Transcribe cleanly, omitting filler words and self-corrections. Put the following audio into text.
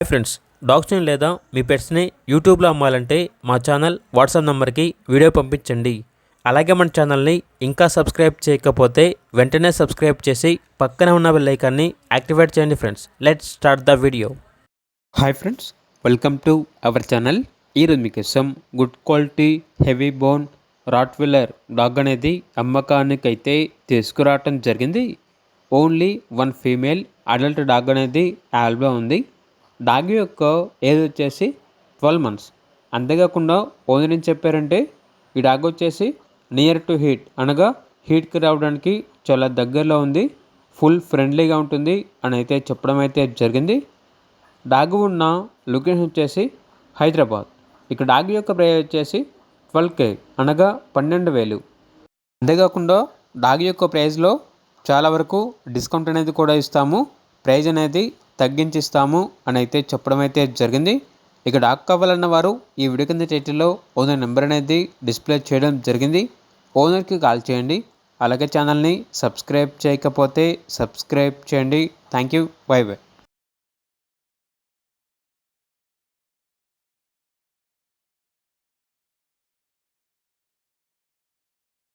Hi friends, డాగ్స్ని లేదా మీ పెట్స్ని యూట్యూబ్లో అమ్మాలంటే మా ఛానల్ వాట్సాప్ నెంబర్కి వీడియో పంపించండి. అలాగే మన ఛానల్ని ఇంకా సబ్స్క్రైబ్ చేయకపోతే వెంటనే సబ్స్క్రైబ్ చేసి పక్కనే ఉన్న బెల్ ఐకాన్ని యాక్టివేట్ చేయండి. Friends, let's start the video. Hi friends, welcome to our channel. ఈరోజు మీకోసం good quality heavy bone Rottweiler dog అనేది అమ్మకానికైతే తీసుకురావటం జరిగింది. Only one female adult dog అనేది అవైలబుల్గా ఉంది. డాగ్ యొక్క ఏజ్ వచ్చేసి 12 months. అంతేకాకుండా ఓనర్ ఏం చెప్పారంటే ఈ డాగ్ వచ్చేసి నియర్ టు హీట్, అనగా హీట్కి రావడానికి చాలా దగ్గరలో ఉంది, ఫుల్ ఫ్రెండ్లీగా ఉంటుంది అని అయితే చెప్పడం అయితే జరిగింది. డాగ్ ఉన్న లొకేషన్ వచ్చేసి హైదరాబాద్. ఇక డాగ్ యొక్క ప్రైస్ వచ్చేసి 12K, అనగా 12,000. అంతేకాకుండా డాగ్ యొక్క ప్రైస్లో చాలా వరకు డిస్కౌంట్ అనేది కూడా ఇస్తాము, ప్రైజ్ అనేది తగ్గించిస్తాము అని అయితే చెప్పడం అయితే జరిగింది. ఇక డాగ్ కావాలన్న వారు ఈ వీడియో కింద టైటిల్లో ఓనర్ నెంబర్ అనేది డిస్ప్లే చేయడం జరిగింది. ఓనర్కి కాల్ చేయండి. అలాగే ఛానల్ని సబ్స్క్రైబ్ చేయకపోతే సబ్స్క్రైబ్ చేయండి. Thank you. By by.